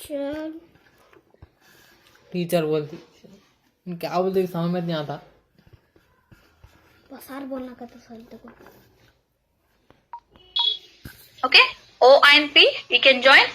चल टीचर बोलती क्या बोलते समझ में नहीं आता। बस यार बोलना का तो सर देखो Okay, O and P we can join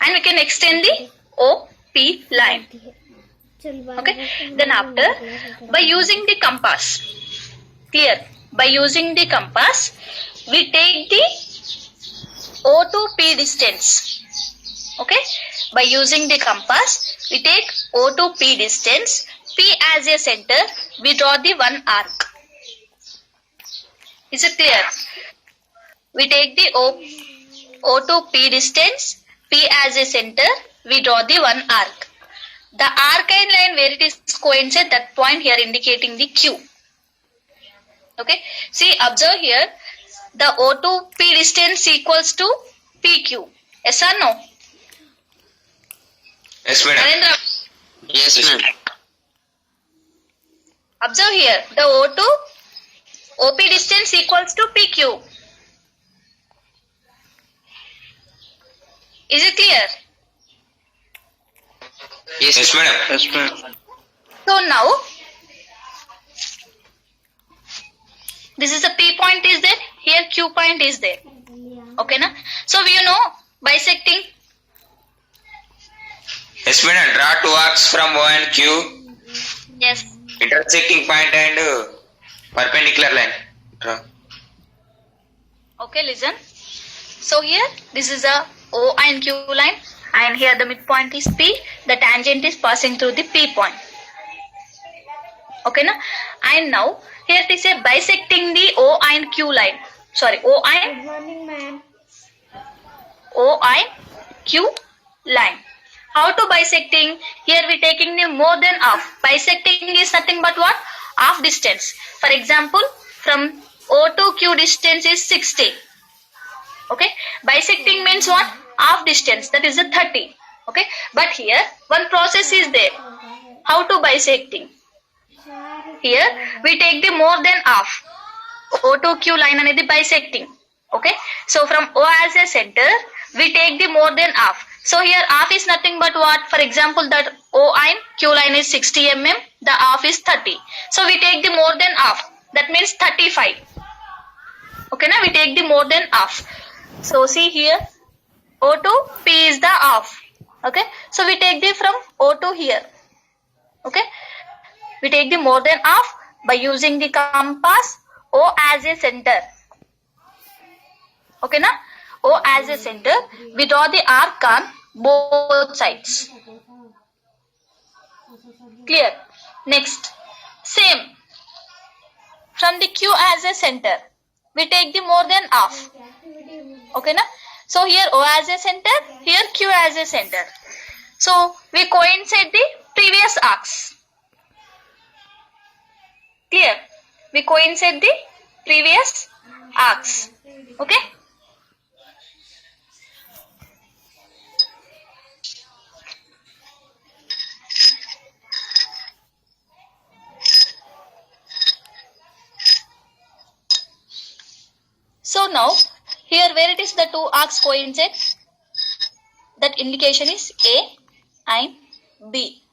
and we can extend the OP line. चल Okay, then after by using the compass, clear, by using the compass we take the O to P distance. Okay, by using the compass we take O to P distance, P as a center, we draw the one arc. Is it clear? We take the O to P distance, P as a center, we draw the one arc. The arc and line where it is coincide, that point here indicating the Q. Okay, see, observe here, the O to P distance equals to PQ. Yes or no? Yes, madam. Narendra, Yes, ma'am. observe here, the O to OP distance equals to PQ. Is it clear? Yes, madam. Yes, madam. So now, this is a P point is there, here Q point is there. Okay, na? So you know bisecting. Yes, madam. Draw two arcs from O and Q, Yes. intersecting point and perpendicular line. Draw. Okay, listen. So here, this is a O and Q line, and here the midpoint is P. The tangent is passing through the P point. Okay, na? And now here it is a bisecting the O and Q line. Sorry, O and good morning ma'am O and Q line. How to bisecting? Here we taking the more than half. Bisecting is nothing but what? Half distance. For example, from O to Q distance is 60. Okay. Bisecting means what? Half distance. That is the 30. Okay. But here one process is there. How to bisecting? Here we take the more than half. O to Q line అనేది bisecting. Okay. So from O as a center, we take the more than half. So here half is nothing but what? For example, that O and Q line is 60 mm, the half is 30. So we take the more than half. That means 35. Okay, now we take the more than half. So see here, O to P is the half. Okay, so we take the from O to here. Okay, we take the more than half by using the compass O as a center. Okay, na? O as a center, we draw the arc on both sides. Clear? Next, same. From the Q as a center, we take the more than half. Okay, na? So here O as a center, here Q as a center. So we coincide the previous arcs. Clear? We coincide the previous arcs. Okay? So now, here where it is the two arcs coincide, that indication is A and B.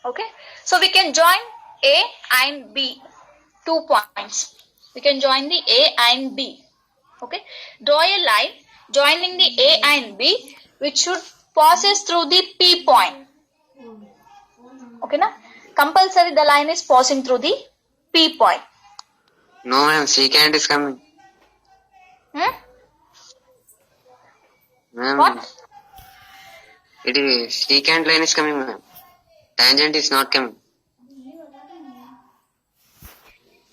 Okay, so we can join A and B, 2 points. We can join the A and B. Okay, draw a line joining the A and B, which should passes through the P point. Okay, na? Compulsory the line is passing through the P point. No, ma'am. Secant is coming. Hmm? Ma'am. What? It is secant line is coming, ma'am. Tangent is not coming.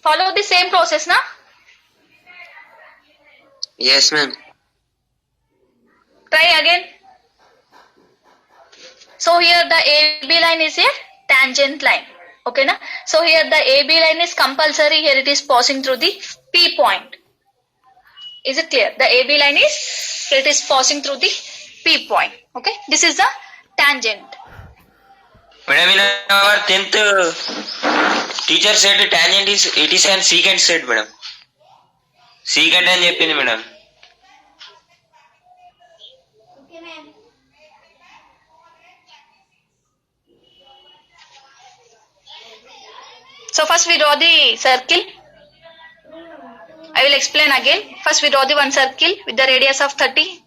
Follow the same process, na? Yes, ma'am. Try again. So here the AB line is a tangent line. Okay, na? So here the AB line is compulsory. Here it is passing through the P point. Is it clear? The AB line is, here it is passing through the P point. Okay, this is the tangent. Madam, in our 10th teacher said tangent is, it is an secant said, madam. Secant అని చెప్పింది, madam. Okay ma'am So first we draw the circle. I will explain again. First we draw the one circle with the radius of 30.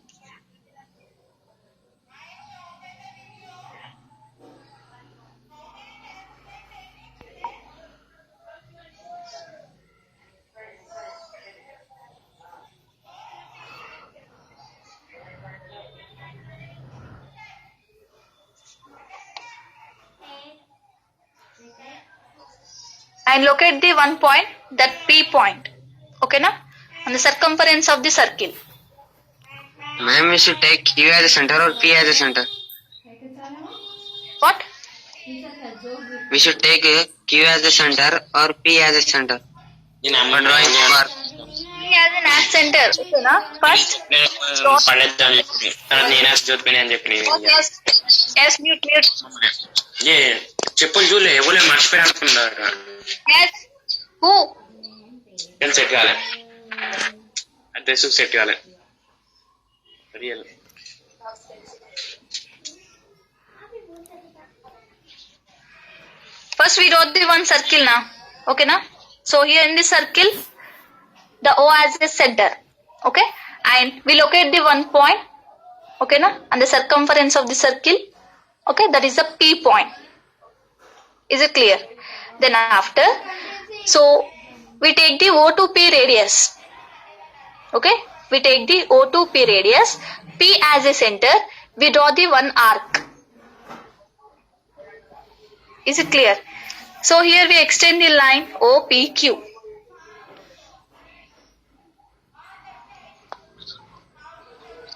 And locate the one point, that P point. Okay, na? On the circumference of the circle. Ma'am, we should take Q as a center or P as a center. What? We should take Q as a center or P as a center. For drawing for P as an at center. Okay, na? First. Yes, mute. చెప్పులు చూడలే ఎవరు మర్చిపోయి అనుకున్నారు. Yes. Who? Set కాలే dress set కాలే real. First we draw the one circle now. Okay, na? So here in this circle, the O as a center. Okay, and we locate the one point. Okay, na? And the circumference of the circle. Okay, that is the P point. Is it clear? Then after, so we take the O to P radius. Okay, we take the O to P radius. P as a center. We draw the one arc. Is it clear? So here we extend the line OPQ.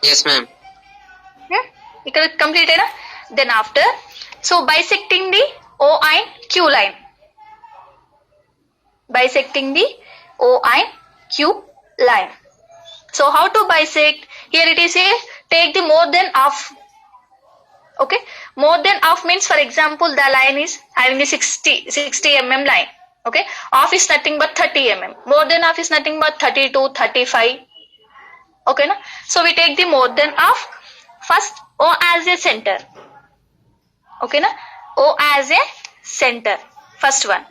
yes, ma'am. ఇక్కడ completed. Then after, so bisecting the O and Q line. Bisecting the O and Q line. So how to bisect? Here it is a take the more than half. Okay, more than half means, for example, the line is having the 60 mm line. Okay, half is nothing but 30 mm. More than half is nothing but 32, 35. Okay, na? So we take the more than half. First O as a center. Okay, na? O as a center. First one.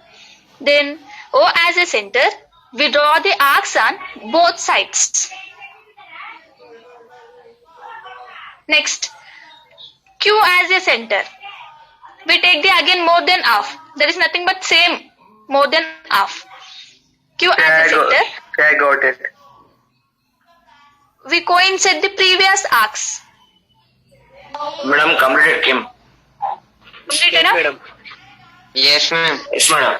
Then O as a center. We draw the arcs on both sides. Next, Q as a center. We take the again more than half. There is nothing but same more than half. Q as a center. I got it. We coincide the previous arcs. Madam completed కిమ్. Completed, na? Yes, ma'am. Yes madam.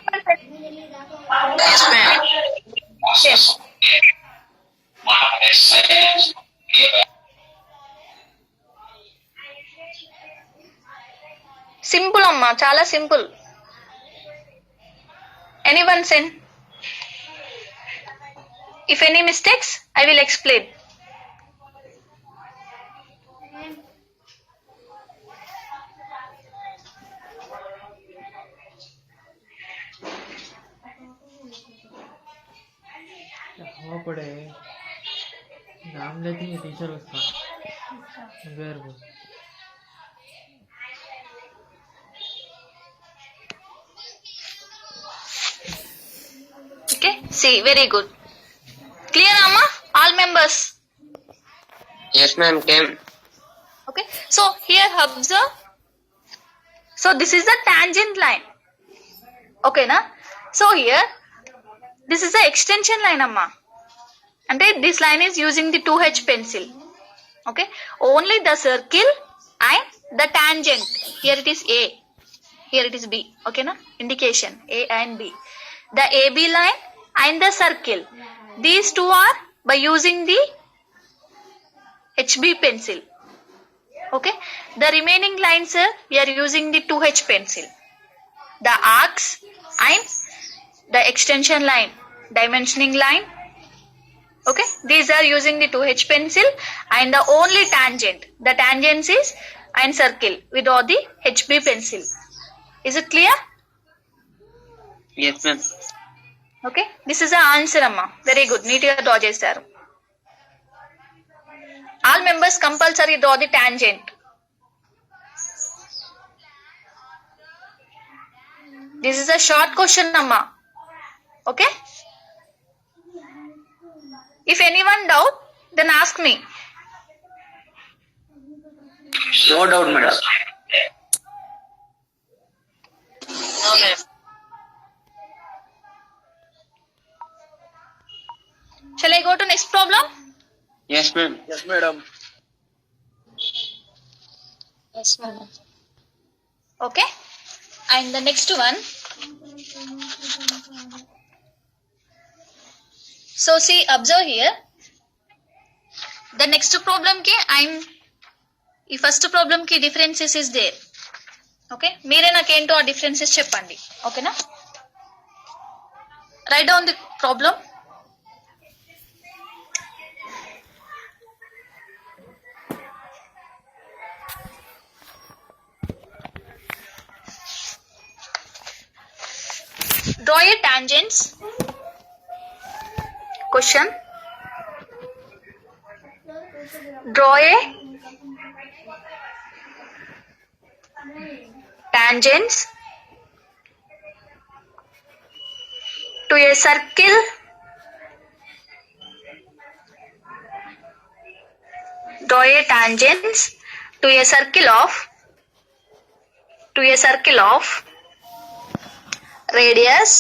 Yes, ma'am. Yes. Simple amma, chala simple. Anyone send? If any mistakes, I will explain. हवा पड़े नाम लेती है teacher उसका where वो Okay, see, very good. Clear, amma? All members. Yes, ma'am. Came. Okay, so here observe. So this is the tangent line. Okay, na? So here, this is the extension line, amma. And this line is using the 2H pencil. Okay, only the circle and the tangent. Here it is A. Here it is B. Okay, na? Indication A and B. The AB line and the circle. These two are by using the HB pencil. Okay, the remaining lines we are using the 2H pencil. The arcs and the extension line, dimensioning line. Okay, these are using the 2H pencil, and the only tangent, the tangents is and circle, we draw the HB pencil. Is it clear? Yes, ma'am. Okay, this is the answer, amma. Very good, neatly draw chesaru. All members compulsory draw the tangent. This is a short question, amma. Okay? If anyone doubt, then ask me. No doubt, madam. Shall I go to next problem? Yes, ma'am. Yes, madam. Yes, madam. Okay. And the next one. So see, observe here. The next problem ki ఈ first problem కి differences is there. Okay, మీరే నాకేంటో ఆ differences చెప్పండి. ఓకేనా? Right down the problem. Draw a tangents. Question. Draw a tangents to a circle draw a tangents to a circle of radius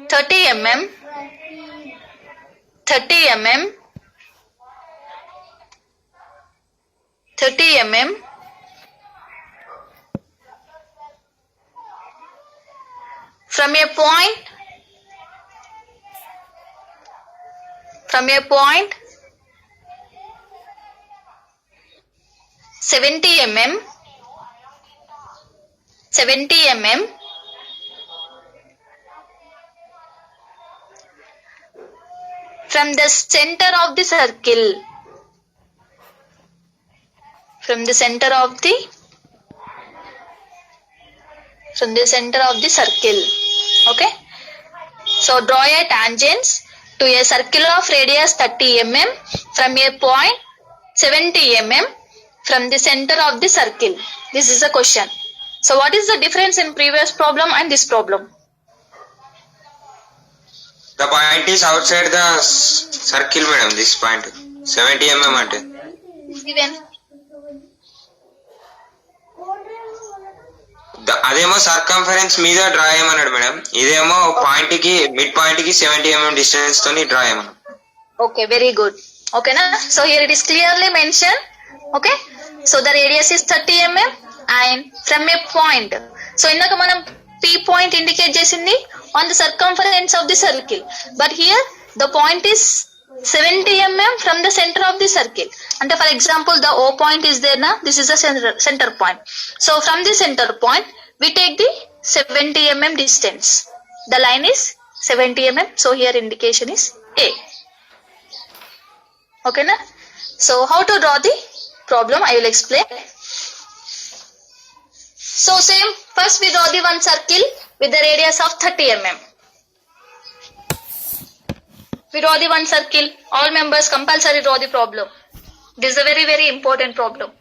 30 mm from a point 70 mm from the center of the circle. From the center of the circle. Okay. So draw a tangents to a circle of radius 30 mm from a point 70 mm from the center of the circle. This is the question. So what is the difference in previous problem and this problem? The point is outside the circle, madam. This point 70 mm ante. Given. అదేమో circumference మీద draw చేయమన్నాడు madam. ఇదేమో point కి mid point కి 70 mm distance తోని draw చేయమన్నాడు. Okay, very good. Okay na? So here it is clearly mentioned. Okay. So the radius is 30 mm and from a point. So innaka manam P point indicate chesindi on the circumference of the circle. But here the point is 70 mm from the center of the circle. And for example, the O point is there na. This is the center point. So from the center point, we take the 70 mm distance. The line is 70 mm. So here indication is A. Okay na? So how to draw the problem? I will explain. So same. First we draw the one circle with the radius of 30 mm. We draw the one circle. All members compulsory draw the problem. This is a very, very important problem.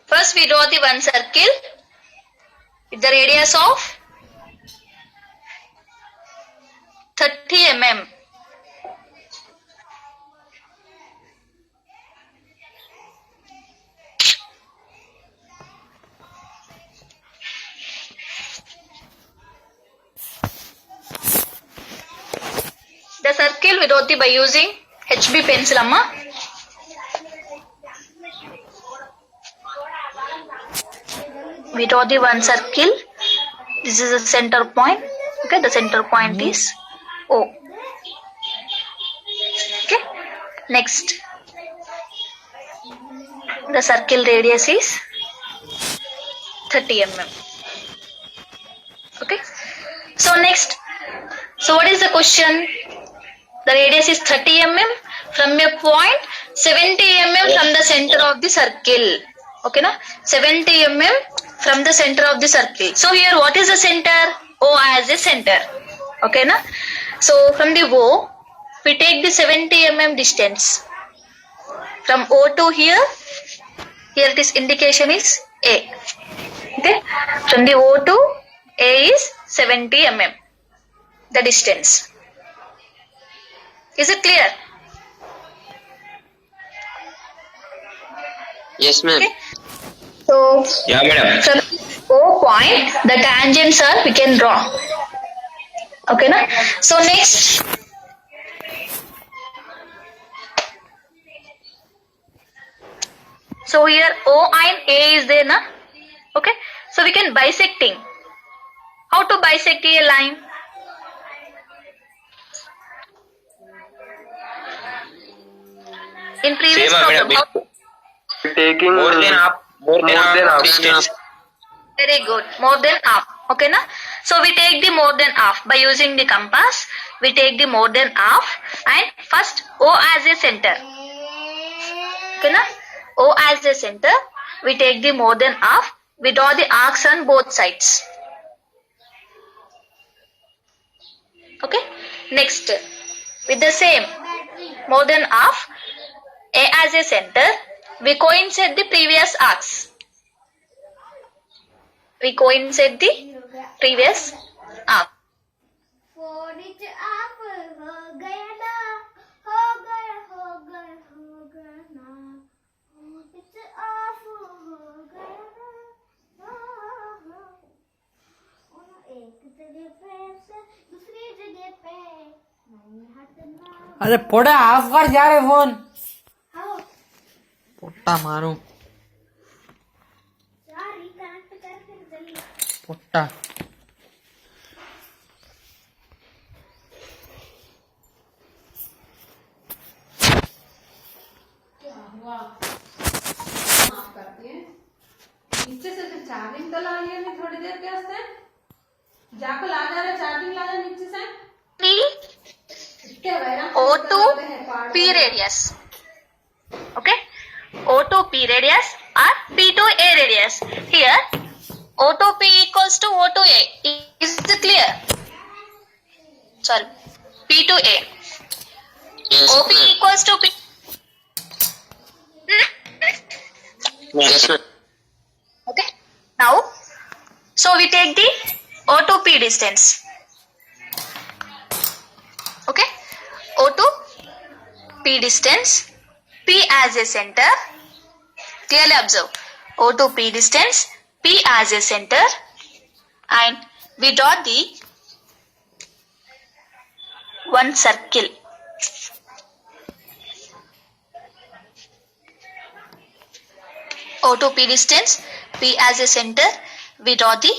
First we draw the one circle with the radius of 30 mm. The circle we draw by using HB pencil, amma. We draw the one circle. This is the center point. Okay, the center point is O. Okay, next the circle radius is 30 mm. Okay, so next, so what is the question? The radius is 30 mm from a point 70 mm from the center of the circle. Okay na, 70 mm from the center of the circle. So here what is the center? O as a center. Okay, na? So from the O, we take the 70 mm distance. From O to here it is indication is A. Okay, from the O to A is 70 mm, the distance. Is it clear? Yes, ma'am. Okay. So Yeah, madam. from O point, the tangents are we can draw. Okay, na? So next, so here O and A is there, na? Okay. So we can bisecting. How to bisect a line? In previous Same, problem, madam. how- Taking More than half distance. very good. More than half. Okay, na? So we take the more than half by using the compass. We take the more than half and first O as a center. Okay, na? O as a center. We take the more than half. We draw the arcs on both sides. Okay. Next, with the same more than half, A as a center, we coincide the previous arcs. We coincide the previous arc. Phone आप हो गया ना हो गया ना It's off हो गया ना एक जगह पे से दूसरी जगह पे नहीं हटना अरे पोड़ा हाफ कर जा रे फोन आओ पोट्टा मारू यार रिकनेक्ट कर फिर जल्दी पोट्टा नीचे से फिर चार्जिंग तो ला लिया नहीं थोड़ी देर के वास्ते जाको ला जा रहा चार्जिंग ला जा नीचे से इतने वैरा O2 P radius. Okay. O2 P radius or P to A radius. Here O2 P equals to O to A. Is it clear? Sorry. P to A. Yes, OP ma'am. equals to P. Yes, ma'am. Okay. Now, so we take the O to P distance. Okay. O to P distance. P as a center. Clearly observe. O to P distance. P as a center. And we draw the one circle. O to P distance, P as a center, we draw the